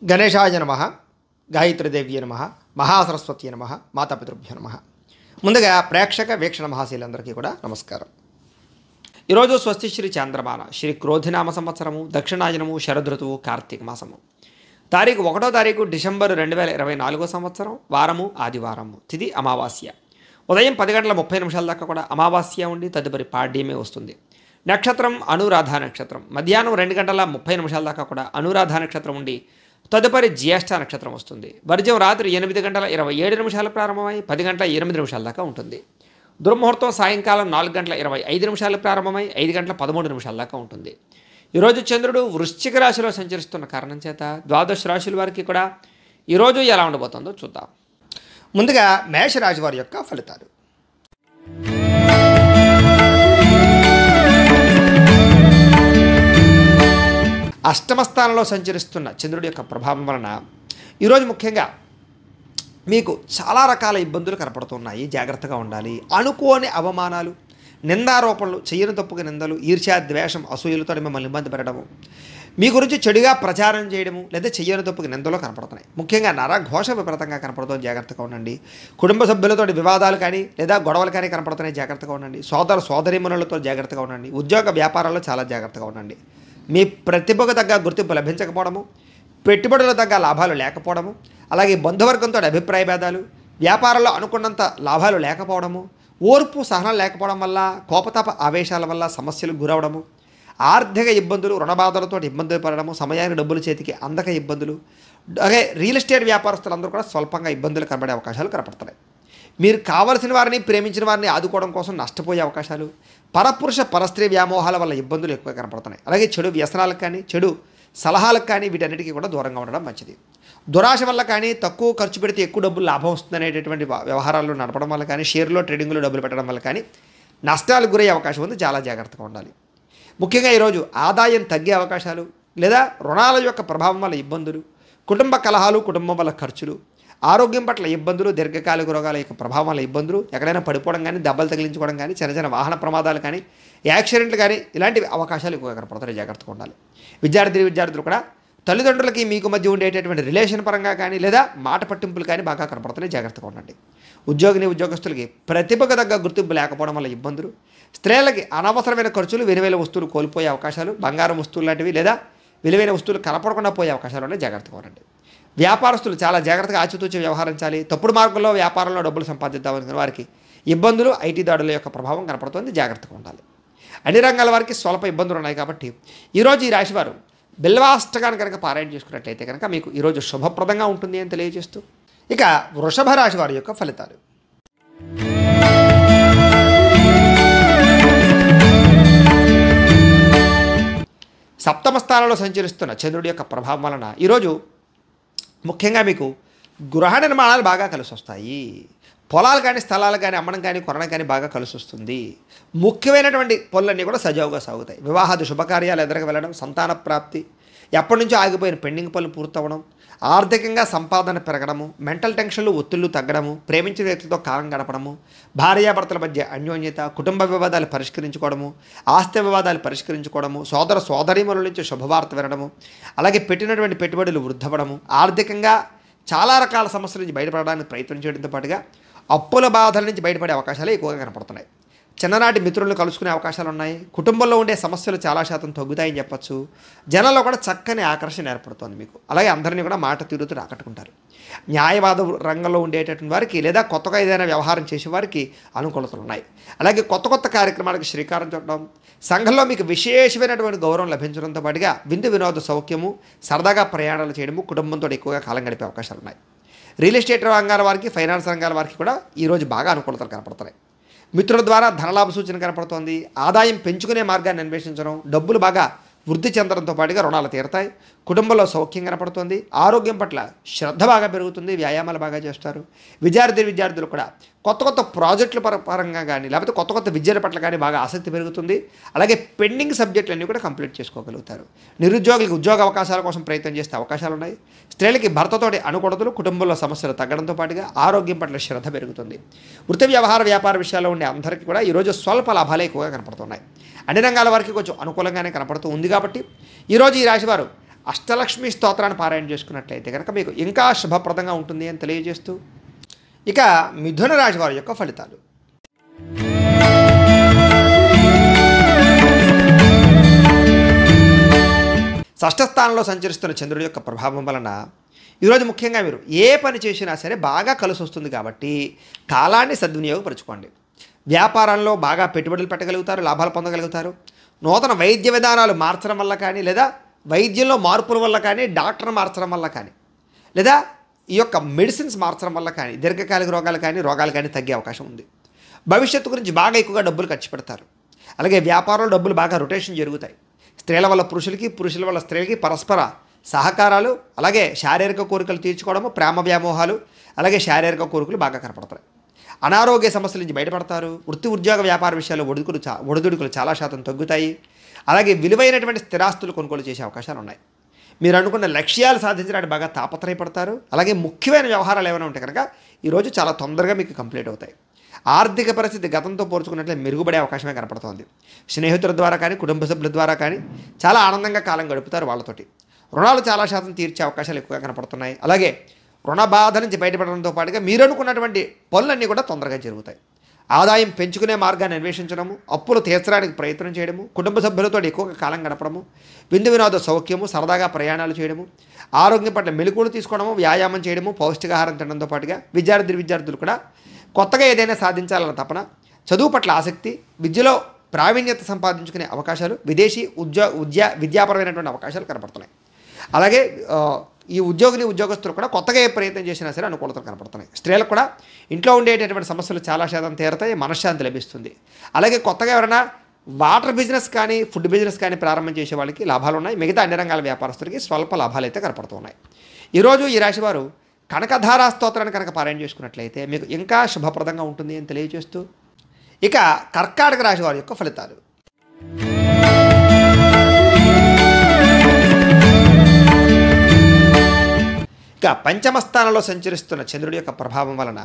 గణేశాయ నమః, గాయత్రీదేవ్యే నమః, మహాసరస్వతి నమః, మాతాపితృభ్యో నమః. ముందుగా ప్రేక్షక వీక్షణ మహాశీలందరికీ కూడా నమస్కారం. ఈరోజు స్వస్తి శ్రీ చాంద్రమాన శ్రీ క్రోధినామ సంవత్సరము, దక్షిణాయనము, శరదృతువు, కార్తీక మాసము. తారీఖు 1వ తారీఖు డిసెంబర్ 2024 సంవత్సరం, వారము ఆదివారము, తిథి అమావాస్య. ఉదయం 10:30 దాకా కూడా అమావాస్య ఉండి తదుపరి పాడ్యమే వస్తుంది. నక్షత్రం అనురాధ నక్షత్రం. మధ్యాహ్నం 2:30 దాకా కూడా అనురాధ నక్షత్రం ఉండి తదుపరి జ్యేష్ఠ నక్షత్రం వస్తుంది. వర్జ్యం రాత్రి 8:27 ప్రారంభమై 10:08 దాకా ఉంటుంది. దుర్ముహూర్తం సాయంకాలం 4:25 ప్రారంభమై 5:13 దాకా ఉంటుంది. ఈరోజు చంద్రుడు వృశ్చిక రాశిలో సంచరిస్తున్న కారణం చేత ద్వాదశ రాశుల వారికి కూడా ఈరోజు ఎలా ఉండబోతుందో చూద్దాం. ముందుగా మేషరాశి వారి యొక్క ఫలితాలు. అష్టమ స్థానంలో సంచరిస్తున్న చంద్రుడి యొక్క ప్రభావం వలన ఈరోజు ముఖ్యంగా మీకు చాలా రకాల ఇబ్బందులు కనపడుతున్నాయి. జాగ్రత్తగా ఉండాలి. అనుకోని అవమానాలు, నిందారోపణలు, చెయ్యని తప్పుగా నిందలు, ఈర్ష్య, ద్వేషం, అసూయలతో మిమ్మల్ని ఇబ్బంది పెట్టడము, మీ గురించి చెడుగా ప్రచారం చేయడము, లేదా చెయ్యని తప్పుగా నిందలో కనపడుతున్నాయి. ముఖ్యంగా నరఘోష విపరీతంగా కనపడుతుంది. జాగ్రత్తగా ఉండండి. కుటుంబ సభ్యులతో వివాదాలు కానీ లేదా గొడవలు కానీ కనపడుతున్నాయి. జాగ్రత్తగా ఉండండి. సోదరీమణులతో జాగ్రత్తగా ఉండండి. ఉద్యోగ వ్యాపారాల్లో చాలా జాగ్రత్తగా ఉండండి. మీ ప్రతిభకు తగ్గ గుర్తింపు లభించకపోవడము, పెట్టుబడులకు తగ్గ లాభాలు లేకపోవడము, అలాగే బంధువర్గంతో అభిప్రాయ భేదాలు, వ్యాపారంలో అనుకున్నంత లాభాలు లేకపోవడము, ఓర్పు సహనం లేకపోవడం వల్ల, కోపతాప ఆవేశాల వల్ల సమస్యలకు గురవడము, ఆర్థిక ఇబ్బందులు, రుణబాధలతో ఇబ్బందులు పడడము, సమయానికి డబ్బులు చేతికి అందక ఇబ్బందులు, అలాగే రియల్ ఎస్టేట్ వ్యాపారస్తులందరూ కూడా స్వల్పంగా ఇబ్బందులు కనబడే అవకాశాలు కనపడుతున్నాయి. మీరు కావలసిన వారిని, ప్రేమించిన వారిని ఆదుకోవడం కోసం నష్టపోయే అవకాశాలు, పరపురుష పరస్త్రీ వ్యామోహాల వల్ల ఇబ్బందులు ఎక్కువ కనపడుతున్నాయి. అలాగే చెడు వ్యసనాలకు కానీ, చెడు సలహాలకు కానీ వీటన్నిటికీ కూడా దూరంగా ఉండడం మంచిది. దురాశ వల్ల కానీ, తక్కువ ఖర్చు పెడితే ఎక్కువ డబ్బులు లాభం వస్తుందనేటటువంటి వ్యవహారాలు నడపడం వల్ల కానీ, షేర్లో ట్రేడింగ్లో డబ్బులు పెట్టడం వల్ల కానీ నష్టాలకు గురయ్యే అవకాశం ఉంది. చాలా జాగ్రత్తగా ఉండాలి. ముఖ్యంగా ఈరోజు ఆదాయం తగ్గే అవకాశాలు, లేదా రుణాల యొక్క ప్రభావం వల్ల ఇబ్బందులు, కుటుంబ కలహాలు, కుటుంబం వల్ల ఖర్చులు, ఆరోగ్యం పట్ల ఇబ్బందులు, దీర్ఘకాలిక రోగాల యొక్క ప్రభావం వల్ల ఇబ్బందులు, ఎక్కడైనా పడిపోవడం కానీ, దెబ్బలు తగిలించుకోవడం కానీ, చిన్న చిన్న వాహన ప్రమాదాలు కానీ, యాక్సిడెంట్లు కానీ, ఇలాంటివి అవకాశాలు ఎక్కువగా కనపడతాయి. జాగ్రత్తగా ఉండాలి. విద్యార్థులు కూడా తల్లిదండ్రులకి మీకు మధ్య ఉండేటటువంటి రిలేషన్ పరంగా కానీ, లేదా మాట పట్టింపులు కానీ బాగా కనపడుతున్నాయి. జాగ్రత్తగా ఉండండి. ఉద్యోగస్తులకి ప్రతిభకు తగ్గ గుర్తింపు లేకపోవడం వల్ల ఇబ్బందులు, స్త్రీలకి అనవసరమైన ఖర్చులు, విలువైన వస్తువులు కోల్పోయే అవకాశాలు, బంగారం వస్తువులు లాంటివి లేదా విలువైన వస్తువులు కనపడకుండా పోయే అవకాశాలు ఉన్నాయి. జాగ్రత్తగా ఉండండి. వ్యాపారస్తులు చాలా జాగ్రత్తగా ఆచితూచి వ్యవహరించాలి. తప్పుడు మార్గంలో వ్యాపారంలో డబ్బులు సంపాదిద్దామనుకున్న వారికి ఇబ్బందులు, ఐటీ దాడుల యొక్క ప్రభావం కనపడుతుంది. జాగ్రత్తగా ఉండాలి. అన్ని రంగాల వారికి స్వల్ప ఇబ్బందులు ఉన్నాయి కాబట్టి ఈరోజు ఈ రాశివారు బిల్వాష్టకాన్ని కనుక పారాయణ చేసుకున్నట్లయితే కనుక మీకు ఈరోజు శుభప్రదంగా ఉంటుంది అని తెలియజేస్తూ, ఇక వృషభ రాశి వారి యొక్క ఫలితాలు. సప్తమ స్థానంలో సంచరిస్తున్న చంద్రుడి యొక్క ప్రభావం వలన ఈరోజు ముఖ్యంగా మీకు గృహ నిర్మాణాలు బాగా కలిసి వస్తాయి. పొలాలు కానీ, స్థలాలు కానీ అమ్మడం కానీ, కొనడం కానీ బాగా కలిసి వస్తుంది. ముఖ్యమైనటువంటి పనులన్నీ కూడా సజావుగా సాగుతాయి. వివాహాది శుభకార్యాలు ఎదురుగా వెళ్ళడం, సంతాన ప్రాప్తి, ఎప్పటి నుంచో ఆగిపోయిన పెండింగ్ పనులు పూర్తవడం, ఆర్థికంగా సంపాదన పెరగడము, మెంటల్ టెన్షన్లు, ఒత్తిళ్లు తగ్గడము, ప్రేమించిన వ్యక్తులతో కాలం గడపడము, భార్యాభర్తల మధ్య అన్యోన్యత, కుటుంబ వివాదాలు పరిష్కరించుకోవడము, ఆస్తి వివాదాలు పరిష్కరించుకోవడము, సోదరీమణుల నుంచి శుభవార్త వినడము, అలాగే పెట్టినటువంటి పెట్టుబడులు వృద్ధవడము, ఆర్థికంగా చాలా రకాల సమస్యల నుంచి బయటపడడానికి ప్రయత్నం చేయడంతో పాటుగా అప్పుల బాధల నుంచి బయటపడే అవకాశాలు ఎక్కువగా కనపడుతున్నాయి. చిన్ననాటి మిత్రులను కలుసుకునే అవకాశాలు ఉన్నాయి. కుటుంబంలో ఉండే సమస్యలు చాలా శాతం తగ్గుతాయని చెప్పచ్చు. జనాల్లో కూడా చక్కని ఆకర్షణ ఏర్పడుతుంది మీకు. అలాగే అందరినీ కూడా మాట తీరుతూ ఆకట్టుకుంటారు. న్యాయవాద రంగంలో ఉండేటటువంటి వారికి, లేదా కొత్తగా ఏదైనా వ్యవహారం చేసే వారికి అనుకూలతలు ఉన్నాయి. అలాగే కొత్త కార్యక్రమాలకు శ్రీకారం చుట్టడం, సంఘంలో మీకు విశేషమైనటువంటి గౌరవం లభించడంతో పాటుగా విందు వినోద సౌఖ్యము, సరదాగా ప్రయాణాలు చేయడము, కుటుంబంతో ఎక్కువగా కాలం గడిపే అవకాశాలు ఉన్నాయి. రియల్ ఎస్టేట్ రంగాల వారికి, ఫైనాన్స్ రంగాల వారికి కూడా ఈరోజు బాగా అనుకూలతలు కనపడుతున్నాయి. మిత్రుల ద్వారా ధనలాభ సూచన కనపడుతోంది. ఆదాయం పెంచుకునే మార్గాన్ని అన్వేషించడం, డబ్బులు బాగా వృద్ధి చెందడంతో పాటుగా రుణాలు తీరతాయి. కుటుంబంలో సౌఖ్యం కనపడుతుంది. ఆరోగ్యం పట్ల శ్రద్ధ బాగా పెరుగుతుంది. వ్యాయామాలు బాగా చేస్తారు. విద్యార్థులు కూడా కొత్త ప్రాజెక్టుల పరంగా కానీ, లేకపోతే కొత్త విద్యల పట్ల కానీ బాగా ఆసక్తి పెరుగుతుంది. అలాగే పెండింగ్ సబ్జెక్టులన్నీ కూడా కంప్లీట్ చేసుకోగలుగుతారు. నిరుద్యోగులకు ఉద్యోగ అవకాశాల కోసం ప్రయత్నం చేసే అవకాశాలు ఉన్నాయి. స్త్రీలకి భర్తతోటి అనుకూలతలు, కుటుంబంలో సమస్యలు తగ్గడంతో పాటుగా ఆరోగ్యం పట్ల శ్రద్ధ పెరుగుతుంది. వృత్తి వ్యాపార విషయాల్లో ఉండే అందరికీ కూడా ఈరోజు స్వల్ప లాభాలే ఎక్కువగా కనపడుతున్నాయి. అన్ని రంగాల వారికి కొంచెం అనుకూలంగానే కనపడుతూ ఉంది. కాబట్టి ఈరోజు ఈ రాశివారు అష్టలక్ష్మి స్తోత్రాన్ని పారాయణ చేసుకున్నట్లయితే కనుక మీకు ఇంకా శుభప్రదంగా ఉంటుంది అని తెలియజేస్తూ ఇక మిథున రాశి వారి యొక్క ఫలితాలు. షష్ఠస్థానంలో సంచరిస్తున్న చంద్రుడి యొక్క ప్రభావం వలన ఈరోజు ముఖ్యంగా మీరు ఏ పని చేసినా సరే బాగా కలిసి వస్తుంది కాబట్టి కాలాన్ని సద్వినియోగపరచుకోండి. వ్యాపారంలో బాగా పెట్టుబడులు పెట్టగలుగుతారు, లాభాలు పొందగలుగుతారు. నూతన వైద్య విధానాలు మార్చడం వల్ల కానీ, లేదా వైద్యంలో మార్పుల వల్ల కానీ, డాక్టర్ మార్చడం వల్ల కానీ, లేదా ఈ యొక్క మెడిసిన్స్ మార్చడం వల్ల కానీ దీర్ఘకాలిక రోగాలు కానీ తగ్గే అవకాశం ఉంది. భవిష్యత్తు గురించి బాగా ఎక్కువగా డబ్బులు ఖర్చు పెడతారు. అలాగే వ్యాపారంలో డబ్బులు బాగా రొటేషన్ జరుగుతాయి. స్త్రీల వల్ల పురుషులకి, పురుషుల వల్ల స్త్రీలకి పరస్పర సహకారాలు, అలాగే శారీరక కోరికలు తీర్చుకోవడము, ప్రేమ వ్యామోహాలు, అలాగే శారీరక కోరికలు బాగా కనపడతాయి. అనారోగ్య సమస్యల నుంచి బయటపడతారు. వృత్తి ఉద్యోగ వ్యాపార విషయాల్లో ఒడిదుడుకులు చాలా శాతం తగ్గుతాయి. అలాగే విలువైనటువంటి స్థిరాస్తులు కొనుగోలు చేసే అవకాశాలు ఉన్నాయి. మీరు అనుకున్న లక్ష్యాలు సాధించడానికి బాగా తాపత్రయపడతారు. అలాగే ముఖ్యమైన వ్యవహారాలు ఏమైనా ఉంటే కనుక ఈరోజు చాలా తొందరగా మీకు కంప్లీట్ అవుతాయి. ఆర్థిక పరిస్థితి గతంతో పోల్చుకున్నట్లే మెరుగుపడే అవకాశమే కనపడుతోంది. స్నేహితుల ద్వారా కానీ, కుటుంబ సభ్యుల ద్వారా కానీ చాలా ఆనందంగా కాలం గడుపుతారు వాళ్ళతోటి. రుణాలు చాలా శాతం తీర్చే అవకాశాలు ఎక్కువగా కనపడుతున్నాయి. అలాగే రుణ బాధ నుంచి బయటపడడంతో పాటుగా మీరు అనుకున్నటువంటి పనులన్నీ కూడా తొందరగా జరుగుతాయి. ఆదాయం పెంచుకునే మార్గాన్ని అన్వేషించడము, అప్పులు తీర్చడానికి ప్రయత్నం చేయడము, కుటుంబ సభ్యులతో ఎక్కువగా కాలం గడపడము, విందు వినోద సౌఖ్యము, సరదాగా ప్రయాణాలు చేయడము, ఆరోగ్యం పట్ల మెలకువలు తీసుకోవడము, వ్యాయామం చేయడము, పౌష్టికాహారం తినడంతో పాటుగా విద్యార్థులు కూడా కొత్తగా ఏదైనా సాధించాలన్న తపన, చదువు పట్ల ఆసక్తి, విద్యలో ప్రావీణ్యత సంపాదించుకునే అవకాశాలు, విదేశీ విద్యాపరమైనటువంటి అవకాశాలు కనపడుతున్నాయి. అలాగే ఈ ఉద్యోగస్తులు కూడా కొత్తగా ఏ ప్రయత్నం చేసినా సరే అనుకూలతలు కనపడుతున్నాయి. స్త్రీలకు కూడా ఇంట్లో ఉండేటటువంటి సమస్యలు చాలా శాతం తీరతాయి, మనశ్శాంతి లభిస్తుంది. అలాగే కొత్తగా ఎవరైనా వాటర్ బిజినెస్ కానీ, ఫుడ్ బిజినెస్ కానీ ప్రారంభం చేసే వాళ్ళకి లాభాలు ఉన్నాయి. మిగతా అన్ని రంగాల వ్యాపారస్తులకి స్వల్ప లాభాలు అయితే కనపడుతున్నాయి. ఈరోజు ఈ రాశి వారు కనకధారా స్తోత్రాన్ని కనుక పారాయణ చేసుకున్నట్లయితే మీకు ఇంకా శుభప్రదంగా ఉంటుంది అని తెలియజేస్తూ ఇక కర్కాటక రాశి వారి యొక్క ఫలితాలు. ఇక పంచమ స్థానంలో సంచరిస్తున్న చంద్రుడి యొక్క ప్రభావం వలన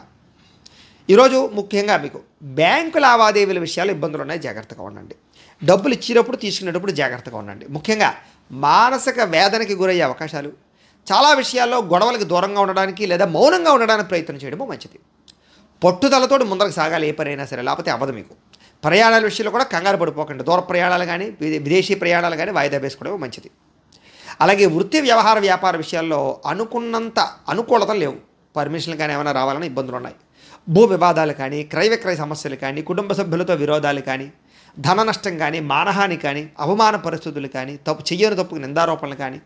ఈరోజు ముఖ్యంగా మీకు బ్యాంకు లావాదేవీల విషయాలు ఇబ్బందులు ఉన్నాయి, జాగ్రత్తగా ఉండండి. డబ్బులు ఇచ్చినప్పుడు తీసుకునేటప్పుడు జాగ్రత్తగా ఉండండి. ముఖ్యంగా మానసిక వేదనకి గురయ్యే అవకాశాలు, చాలా విషయాల్లో గొడవలకు దూరంగా ఉండడానికి లేదా మౌనంగా ఉండడానికి ప్రయత్నం చేయడము మంచిది. పట్టుదలతో ముందరకు సాగాలి ఏ పనైనా సరే, లేకపోతే అవ్వదు మీకు. ప్రయాణాల విషయంలో కూడా కంగారు పడిపోకండి. దూర ప్రయాణాలు కానీ, విదేశీ ప్రయాణాలు కానీ వాయిదా వేసుకోవడం మంచిది. అలాగే వృత్తి వ్యవహార వ్యాపార విషయాల్లో అనుకున్నంత అనుకూలతలు లేవు. పర్మిషన్లు కానీ ఏమైనా రావాలని ఇబ్బందులు ఉన్నాయి. భూ వివాదాలు కానీ, క్రయ విక్రయ సమస్యలు కానీ, కుటుంబ సభ్యులతో విరోధాలు కానీ, ధన నష్టం కానీ, మానహాని కానీ, అవమాన పరిస్థితులు కానీ, చెయ్యని తప్పుకు నిందారోపణలు కానీ,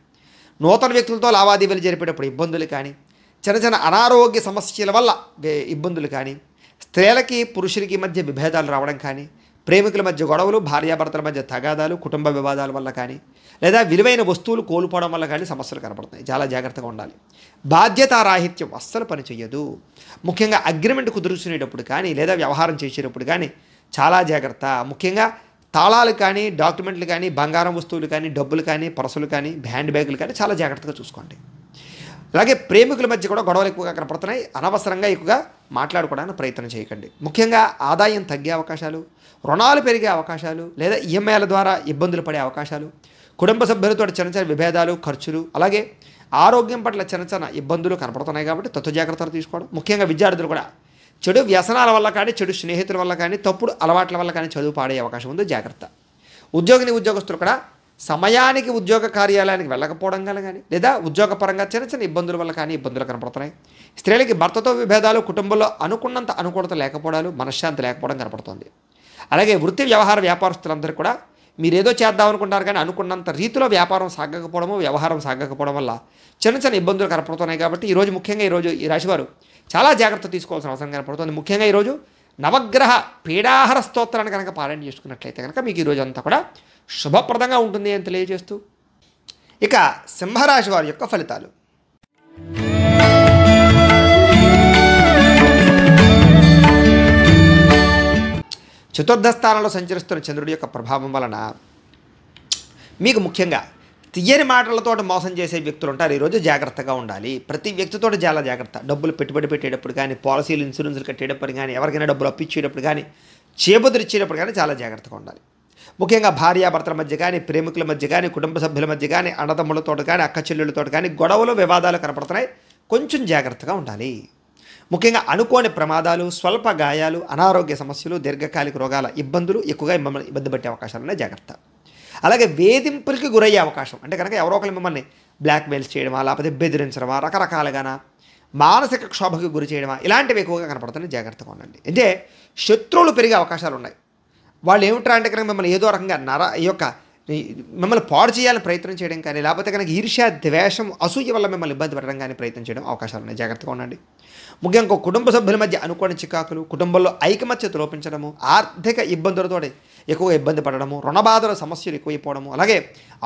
నూతన వ్యక్తులతో లావాదేవీలు జరిపేటప్పుడు ఇబ్బందులు కానీ, చిన్న అనారోగ్య సమస్యల వల్ల ఇబ్బందులు కానీ, స్త్రీలకి పురుషులకి మధ్య విభేదాలు రావడం కానీ, ప్రేమికుల మధ్య గొడవలు, భార్యాభర్తల మధ్య తగాదాలు, కుటుంబ వివాదాల వల్ల కానీ, లేదా విలువైన వస్తువులు కోల్పోవడం వల్ల కానీ సమస్యలు కనపడుతున్నాయి. చాలా జాగ్రత్తగా ఉండాలి. బాధ్యతారాహిత్యం అస్సలు పని చెయ్యదు. ముఖ్యంగా అగ్రిమెంట్ కుదుర్చుకునేటప్పుడు కానీ, లేదా వ్యవహారం చేసేటప్పుడు కానీ చాలా జాగ్రత్త. ముఖ్యంగా తాళాలు కానీ, డాక్యుమెంట్లు కానీ, బంగారం వస్తువులు కానీ, డబ్బులు కానీ, పర్సులు కానీ, హ్యాండ్ బ్యాగులు కానీ చాలా జాగ్రత్తగా చూసుకోండి. అలాగే ప్రేమికుల మధ్య కూడా గొడవలు ఎక్కువగా కనపడుతున్నాయి. అనవసరంగా ఎక్కువగా మాట్లాడుకోవడానికి ప్రయత్నం చేయకండి. ముఖ్యంగా ఆదాయం తగ్గే అవకాశాలు, రుణాలు పెరిగే అవకాశాలు, లేదా ఈఎంఐల ద్వారా ఇబ్బందులు పడే అవకాశాలు, కుటుంబ సభ్యులతో చిన్న విభేదాలు, ఖర్చులు, అలాగే ఆరోగ్యం పట్ల చిన్న ఇబ్బందులు కనపడుతున్నాయి. కాబట్టి తత్వ జాగ్రత్తలు తీసుకోవడం. ముఖ్యంగా విద్యార్థులు కూడా చెడు వ్యసనాల వల్ల కానీ, చెడు స్నేహితుల వల్ల కానీ, తప్పుడు అలవాట్ల వల్ల కానీ చదువు పాడే అవకాశం ఉంది, జాగ్రత్త. ఉద్యోగస్తులు కూడా సమయానికి ఉద్యోగ కార్యాలయానికి వెళ్ళకపోవడం వల్ల కానీ, లేదా ఉద్యోగపరంగా చిన్న ఇబ్బందుల వల్ల కానీ ఇబ్బందులు కనపడుతున్నాయి. స్త్రీలకి భర్తతో విభేదాలు, కుటుంబంలో అనుకున్నంత అనుకూలత లేకపోవడాలు, మనశ్శాంతి లేకపోవడం కనపడుతుంది. అలాగే వృత్తి వ్యవహార వ్యాపారస్తులందరూ కూడా మీరేదో చేద్దాం అనుకుంటారు కానీ అనుకున్నంత రీతిలో వ్యవహారం సాగకపోవడం వల్ల చిన్న ఇబ్బందులు కనపడుతున్నాయి. కాబట్టి ఈరోజు ఈ రాశివారు చాలా జాగ్రత్త తీసుకోవాల్సిన అవసరం కనపడుతుంది. ముఖ్యంగా ఈరోజు నవగ్రహ పీడాహార స్తోత్రాన్ని కనుక పారాయణ చేసుకున్నట్లయితే కనుక మీకు ఈరోజు అంతా కూడా శుభప్రదంగా ఉంటుంది అని తెలియజేస్తూ ఇక సింహరాశి వారి యొక్క ఫలితాలు. చతుర్థ స్థానంలో సంచరిస్తున్న చంద్రుడి యొక్క ప్రభావం వలన మీకు ముఖ్యంగా తీయని మాటలతో మోసం చేసే వ్యక్తులు ఉంటారు. ఈరోజు జాగ్రత్తగా ఉండాలి. ప్రతి వ్యక్తితో చాలా జాగ్రత్త. డబ్బులు పెట్టుబడి పెట్టేటప్పుడు కానీ, పాలసీలు ఇన్సూరెన్స్లు కట్టేటప్పుడు కానీ, ఎవరికైనా డబ్బులు అప్పించేటప్పుడు కానీ, చేబుదురు ఇచ్చేటప్పుడు కానీ చాలా జాగ్రత్తగా ఉండాలి. ముఖ్యంగా భార్యాభర్తల మధ్య కానీ, ప్రేమికుల మధ్య కానీ, కుటుంబ సభ్యుల మధ్య కానీ, అన్నదమ్ములతో కానీ, అక్క చెల్లెళ్ళతో కానీ గొడవలు, వివాదాలు కనపడుతున్నాయి. కొంచెం జాగ్రత్తగా ఉండాలి. ముఖ్యంగా అనుకోని ప్రమాదాలు, స్వల్ప గాయాలు, అనారోగ్య సమస్యలు, దీర్ఘకాలిక రోగాల ఇబ్బందులు ఎక్కువగా మిమ్మల్ని ఇబ్బంది పెట్టే అవకాశాలు ఉన్నాయి. జాగ్రత్త. అలాగే వేధింపులకి గురయ్యే అవకాశం అంటే కనుక ఎవరో ఒకరు మిమ్మల్ని బ్లాక్మెయిల్స్ చేయడమా, లేకపోతే బెదిరించడమా, రకరకాలుగానా మానసిక క్షోభకి గురి చేయడమా, ఇలాంటివి ఎక్కువగా కనపడుతున్నాయి. జాగ్రత్తగా ఉండండి. అంటే శత్రువులు పెరిగే అవకాశాలు ఉన్నాయి. వాళ్ళు ఏమిట్రా అంటే కనుక మిమ్మల్ని ఏదో రకంగా మిమ్మల్ని పాడు చేయాలని ప్రయత్నం చేయడం కానీ, లేకపోతే కనుక ఈర్ష్య, ద్వేషం, అసూయ వల్ల మిమ్మల్ని ఇబ్బంది పెట్టడం కానీ ప్రయత్నం చేయడం అవకాశాలు ఉన్నాయి. జాగ్రత్తగా ఉండండి. ముఖ్యంగా కుటుంబ సభ్యుల మధ్య అనుకోని చికాకులు, కుటుంబంలో ఐకమత్యత లోపించడము, ఆర్థిక ఇబ్బందులతో ఎక్కువగా ఇబ్బంది పడడము, రుణబాధల సమస్యలు ఎక్కువైపోవడము, అలాగే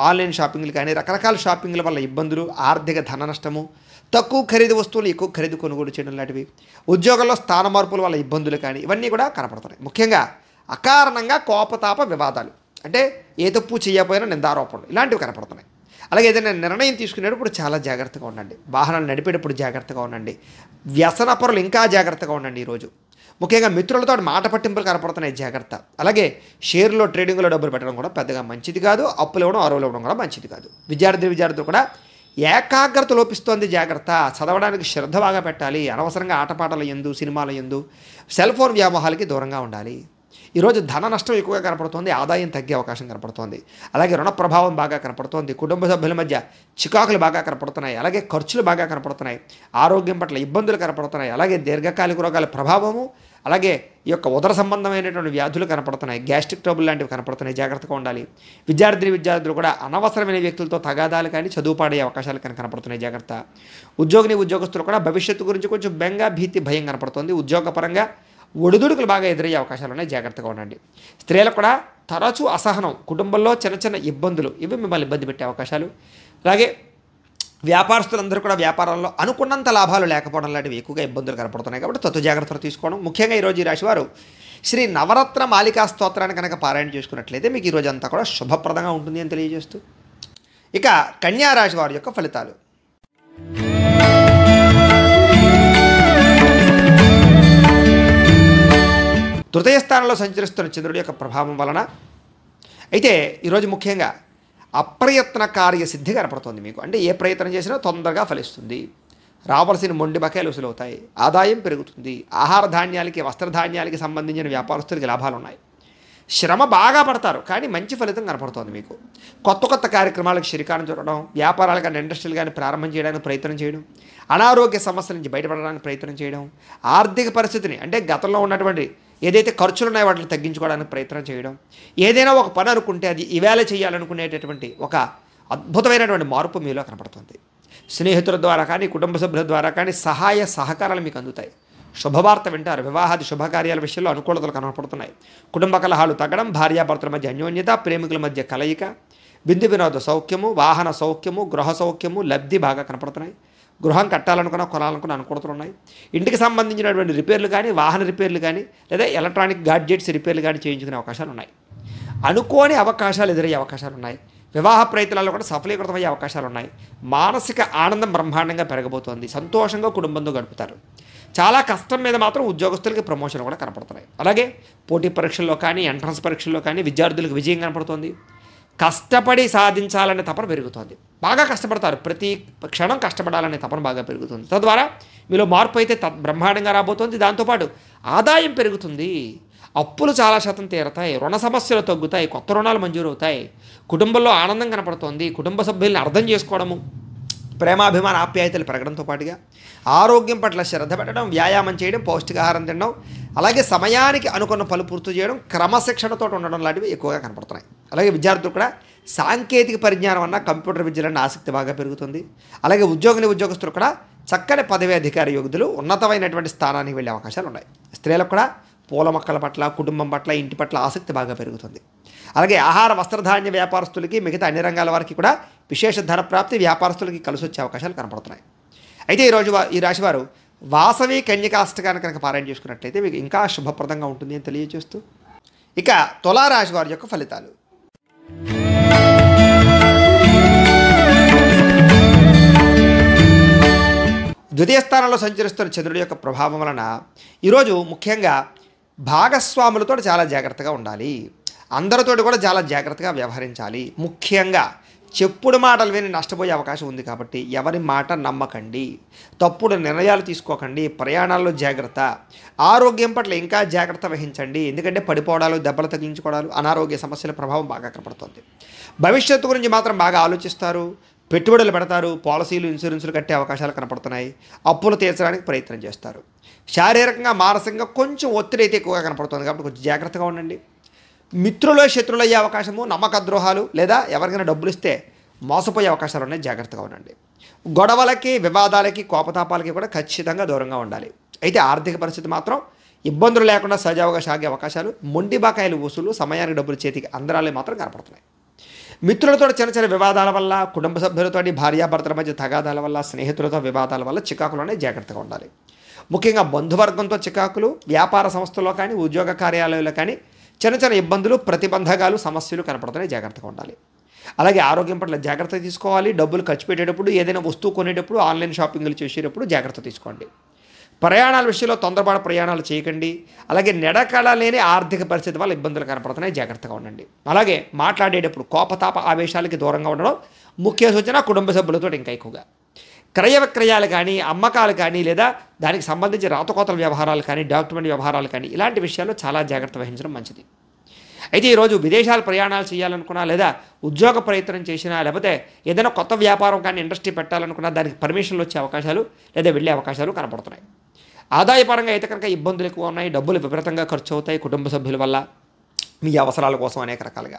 ఆన్లైన్ షాపింగ్లు కానీ, రకరకాల షాపింగ్ల వల్ల ఇబ్బందులు, ఆర్థిక ధన నష్టము, తక్కువ ఖరీదు వస్తువులు ఎక్కువ ఖరీదు కొనుగోలు చేయడం లాంటివి, ఉద్యోగంలో స్థాన మార్పుల వల్ల ఇబ్బందులు కానీ ఇవన్నీ కూడా కనపడుతున్నాయి. ముఖ్యంగా అకారణంగా కోపతాప వివాదాలు అంటే ఏ తప్పు చేయకపోయినా నిందారోపణలు ఇలాంటివి కనపడుతున్నాయి. అలాగే ఏదైనా నిర్ణయం తీసుకునేటప్పుడు చాలా జాగ్రత్తగా ఉండండి. వాహనాలు నడిపేటప్పుడు జాగ్రత్తగా ఉండండి. వ్యసనపరులు ఇంకా జాగ్రత్తగా ఉండండి. ఈరోజు ముఖ్యంగా మిత్రులతో మాట పట్టింపులు కనపడుతున్నాయి. జాగ్రత్త. అలాగే షేర్లో, ట్రేడింగ్లో డబ్బులు పెట్టడం కూడా పెద్దగా మంచిది కాదు. అప్పులు ఇవ్వడం, అరువులు ఇవ్వడం కూడా మంచిది కాదు. విద్యార్థులు కూడా ఏకాగ్రత లోపిస్తోంది. జాగ్రత్త. చదవడానికి శ్రద్ధ బాగా పెట్టాలి. అనవసరంగా ఆటపాటల యందు, సినిమాల యందు, సెల్ ఫోన్ వ్యామోహాలకి దూరంగా ఉండాలి. ఈరోజు ధన నష్టం ఎక్కువగా కనపడుతోంది. ఆదాయం తగ్గే అవకాశం కనపడుతోంది. అలాగే రుణ ప్రభావం బాగా కనపడుతోంది. కుటుంబ సభ్యుల మధ్య చికాకులు బాగా కనపడుతున్నాయి. అలాగే ఖర్చులు బాగా కనపడుతున్నాయి. ఆరోగ్యం పట్ల ఇబ్బందులు కనపడుతున్నాయి. అలాగే దీర్ఘకాలిక రోగాల ప్రభావము, అలాగే ఈ యొక్క ఉదర సంబంధమైనటువంటి వ్యాధులు కనపడుతున్నాయి. గ్యాస్ట్రిక్ ట్రబుల్ లాంటివి కనపడుతున్నాయి. జాగ్రత్తగా ఉండాలి. విద్యార్థులు కూడా అనవసరమైన వ్యక్తులతో తగాదాలు కానీ, చదువు పాడే అవకాశాలు కానీ కనపడుతున్నాయి. జాగ్రత్త. ఉద్యోగస్తులు కూడా భవిష్యత్తు గురించి కొంచెం బెంగ, భీతి, భయం కనపడుతుంది. ఉద్యోగపరంగా ఒడిదుడుకులు బాగా ఎదురయ్యే అవకాశాలు ఉన్నాయి. జాగ్రత్తగా ఉండండి. స్త్రీలకు కూడా తరచూ అసహనం, కుటుంబంలో చిన్న చిన్న ఇబ్బందులు ఇవి మిమ్మల్ని ఇబ్బంది పెట్టే అవకాశాలు. అలాగే వ్యాపారస్తులందరూ కూడా వ్యాపారంలో అనుకున్నంత లాభాలు లేకపోవడం లాంటివి ఎక్కువగా ఇబ్బందులు కనపడుతున్నాయి. కాబట్టి తత్వ జాగ్రత్తలు తీసుకోవడం. ముఖ్యంగా ఈరోజు ఈ రాశివారు శ్రీ నవరత్న మాలికా స్తోత్రాన్ని కనుక పారాయణ చేసుకున్నట్లయితే మీకు ఈరోజు అంతా కూడా శుభప్రదంగా ఉంటుంది అని తెలియజేస్తూ ఇక కన్యా రాశి వారి యొక్క ఫలితాలు. తృతీయ స్థానంలో సంచరిస్తున్న చంద్రుడి యొక్క ప్రభావం వలన అయితే ఈరోజు ముఖ్యంగా అప్రయత్న కార్య సిద్ధి కనపడుతుంది మీకు. అంటే ఏ ప్రయత్నం చేసినా తొందరగా ఫలిస్తుంది. రావాల్సిన మొండి బకాయిలు వసూలవుతాయి. ఆదాయం పెరుగుతుంది. ఆహార ధాన్యాలకి, వస్త్రధాన్యాలకి సంబంధించిన వ్యాపారస్తులకి లాభాలు ఉన్నాయి. శ్రమ బాగా పడతారు కానీ మంచి ఫలితం కనపడుతోంది మీకు. కొత్త కార్యక్రమాలకు శ్రీకారం చుట్టడం, వ్యాపారాలు కానీ, ఇండస్ట్రీలు కానీ ప్రారంభం చేయడానికి ప్రయత్నం చేయడం, అనారోగ్య సమస్యల నుంచి బయటపడడానికి ప్రయత్నం చేయడం, ఆర్థిక పరిస్థితిని అంటే గతంలో ఉన్నటువంటి ఏదైతే ఖర్చులు ఉన్నాయో వాటిని తగ్గించుకోవడానికి ప్రయత్నం చేయడం, ఏదైనా ఒక పని అనుకుంటే అది ఈవేళ చేయాలనుకునేటటువంటి ఒక అద్భుతమైనటువంటి మార్పు మీలో కనపడుతుంది. స్నేహితుల ద్వారా కానీ, కుటుంబ సభ్యుల ద్వారా కానీ సహాయ సహకారాలు మీకు అందుతాయి. శుభవార్త వింటారు. వివాహాది శుభకార్యాల విషయంలో అనుకూలతలు కనపడుతున్నాయి. కుటుంబ కలహాలు తగ్గడం, భార్యాభర్తల మధ్య అన్యోన్యత, ప్రేమికుల మధ్య కలయిక, విందు వినోద సౌఖ్యము, వాహన సౌఖ్యము, గృహ సౌఖ్యము, లబ్ధి బాగా కనపడుతున్నాయి. గృహం కట్టాలనుకున్న, కొనాలనుకున్న అనుకూలతలు ఉన్నాయి. ఇంటికి సంబంధించినటువంటి రిపేర్లు కానీ, వాహన రిపేర్లు కానీ, లేదా ఎలక్ట్రానిక్ గాడ్జెట్స్ రిపేర్లు కానీ చేయించుకునే అవకాశాలు ఉన్నాయి. అనుకోని అవకాశాలు ఎదురయ్యే అవకాశాలు ఉన్నాయి. వివాహ ప్రయత్నాల్లో కూడా సఫలీకృతమయ్యే అవకాశాలు ఉన్నాయి. మానసిక ఆనందం బ్రహ్మాండంగా పెరగబోతోంది. సంతోషంగా కుటుంబంతో గడుపుతారు. చాలా కష్టం మీద మాత్రం ఉద్యోగస్తులకి ప్రమోషన్ కూడా కనపడుతున్నాయి. అలాగే పోటీ పరీక్షల్లో కానీ, ఎంట్రన్స్ పరీక్షల్లో కానీ విద్యార్థులకు విజయం కనపడుతోంది. కష్టపడి సాధించాలనే తపన పెరుగుతోంది. బాగా కష్టపడతారు. ప్రతి క్షణం కష్టపడాలనే తపన బాగా పెరుగుతుంది. తద్వారా మీలో మార్పు అయితే బ్రహ్మాండంగా రాబోతోంది. దాంతోపాటు ఆదాయం పెరుగుతుంది. అప్పులు చాలా శాతం తీరతాయి. రుణ సమస్యలు తగ్గుతాయి. కొత్త రుణాలు మంజూరు అవుతాయి. కుటుంబంలో ఆనందం కనపడుతోంది. కుటుంబ సభ్యుల్ని అర్థం చేసుకోవడము, ప్రేమాభిమాన ఆప్యాయతలు పెరగడంతో పాటుగా ఆరోగ్యం పట్ల శ్రద్ధ పెట్టడం, వ్యాయామం చేయడం, పౌష్టికాహారం తినడం, అలాగే సమయానికి అనుకున్న పనులు పూర్తి చేయడం, క్రమశిక్షణతో ఉండడం లాంటివి ఎక్కువగా కనపడుతున్నాయి. అలాగే విద్యార్థులు కూడా సాంకేతిక పరిజ్ఞానం అన్న కంప్యూటర్ విద్యలన్న ఆసక్తి బాగా పెరుగుతుంది. అలాగే ఉద్యోగస్తులు కూడా చక్కని పదవి అధికారి యోగ్యులు ఉన్నతమైనటువంటి స్థానానికి వెళ్ళే అవకాశాలు ఉన్నాయి. స్త్రీలకు కూడా పూల మొక్కల పట్ల, కుటుంబం పట్ల, ఇంటి పట్ల ఆసక్తి బాగా పెరుగుతుంది. అలాగే ఆహార వస్త్రధాన్య వ్యాపారస్తులకి, మిగతా అన్ని రంగాల వారికి కూడా విశేష ధన ప్రాప్తి, వ్యాపారస్తులకి కలిసి వచ్చే అవకాశాలు కనపడుతున్నాయి. అయితే ఈరోజు ఈ రాశివారు వాసవి కన్యకాష్టకాన్ని కనుక పారాయణ చేసుకున్నట్లయితే మీకు ఇంకా శుభప్రదంగా ఉంటుంది అని తెలియజేస్తూ ఇక తులారాశి వారి యొక్క ఫలితాలు. ద్వితీయ స్థానంలో సంచరిస్తున్న చంద్రుడి యొక్క ప్రభావం వలన ఈరోజు ముఖ్యంగా భాగస్వాములతో చాలా జాగ్రత్తగా ఉండాలి. అందరితోటి కూడా చాలా జాగ్రత్తగా వ్యవహరించాలి. ముఖ్యంగా చెప్పుడు మాటలు విని నష్టపోయే అవకాశం ఉంది కాబట్టి ఎవరి మాట నమ్మకండి. తప్పుడు నిర్ణయాలు తీసుకోకండి. ప్రయాణాల్లో జాగ్రత్త. ఆరోగ్యం పట్ల ఇంకా జాగ్రత్త వహించండి. ఎందుకంటే పడిపోవడాలు, దెబ్బలు తగిలించుకోవడాలు, అనారోగ్య సమస్యల ప్రభావం బాగా కనపడుతుంది. భవిష్యత్తు గురించి మాత్రం బాగా ఆలోచిస్తారు. పెట్టుబడులు పెడతారు. పాలసీలు, ఇన్సూరెన్సులు కట్టే అవకాశాలు కనపడుతున్నాయి. అప్పులు తీర్చడానికి ప్రయత్నం చేస్తారు. శారీరకంగా, మానసికంగా కొంచెం ఒత్తిడి అయితే ఎక్కువగా కనపడుతుంది కాబట్టి కొంచెం జాగ్రత్తగా ఉండండి. మిత్రులు శత్రులు అయ్యే అవకాశము, నమ్మక ద్రోహాలు లేదా ఎవరికైనా డబ్బులు ఇస్తే మోసపోయే అవకాశాలు ఉన్నాయి. జాగ్రత్తగా ఉండండి. గొడవలకి, వివాదాలకి, కోపతాపాలకి కూడా ఖచ్చితంగా దూరంగా ఉండాలి. అయితే ఆర్థిక పరిస్థితి మాత్రం ఇబ్బందులు లేకుండా సజావుగా సాగే అవకాశాలు, మొండి బకాయిలు వసూలు, సమయానికి డబ్బులు చేతికి అందరాలే మాత్రం కనపడుతున్నాయి. మిత్రులతో చిన్న చిన్న వివాదాల వల్ల, కుటుంబ సభ్యులతో, భార్యాభర్తల మధ్య తగాదాల వల్ల, స్నేహితులతో వివాదాల వల్ల చికాకులోనే జాగ్రత్తగా ఉండాలి. ముఖ్యంగా బంధువర్గంతో చికాకులు, వ్యాపార సంస్థల్లో కానీ, ఉద్యోగ కార్యాలయాల్లో కానీ చిన్న చిన్న ఇబ్బందులు, ప్రతిబంధకాలు, సమస్యలు కనపడుతున్నాయి. జాగ్రత్తగా ఉండాలి. అలాగే ఆరోగ్యం పట్ల జాగ్రత్త తీసుకోవాలి. డబ్బులు ఖర్చు పెట్టేటప్పుడు, ఏదైనా వస్తువు కొనేటప్పుడు, ఆన్లైన్ షాపింగ్లు చేసేటప్పుడు జాగ్రత్త తీసుకోండి. ప్రయాణాల విషయంలో తొందరపాటు ప్రయాణాలు చేయకండి. అలాగే నిడకడ లేని ఆర్థిక పరిస్థితి వల్ల ఇబ్బందులు కనపడుతున్నాయి. జాగ్రత్తగా ఉండండి. అలాగే మాట్లాడేటప్పుడు కోపతాప ఆవేశాలకి దూరంగా ఉండడం ముఖ్య సూచన. కుటుంబ సభ్యులతో ఇంకా ఎక్కువగా క్రయ విక్రయాలు కానీ, అమ్మకాలు కానీ, లేదా దానికి సంబంధించి రాతకోతల వ్యవహారాలు కానీ, డాక్యుమెంట్ వ్యవహారాలు కానీ, ఇలాంటి విషయాల్లో చాలా జాగ్రత్త వహించడం మంచిది. అయితే ఈరోజు విదేశాలు ప్రయాణాలు చేయాలనుకున్నా, లేదా ఉద్యోగ ప్రయత్నం చేసినా, లేకపోతే ఏదైనా కొత్త వ్యాపారం కానీ, ఇండస్ట్రీ పెట్టాలనుకున్నా దానికి పర్మిషన్లు వచ్చే అవకాశాలు లేదా వెళ్ళే అవకాశాలు కనపడుతున్నాయి. ఆదాయపరంగా అయితే కనుక ఇబ్బందులు ఎక్కువ ఉన్నాయి. డబ్బులు విపరీతంగా ఖర్చు అవుతాయి కుటుంబ సభ్యుల వల్ల, మీ అవసరాల కోసం అనేక రకాలుగా.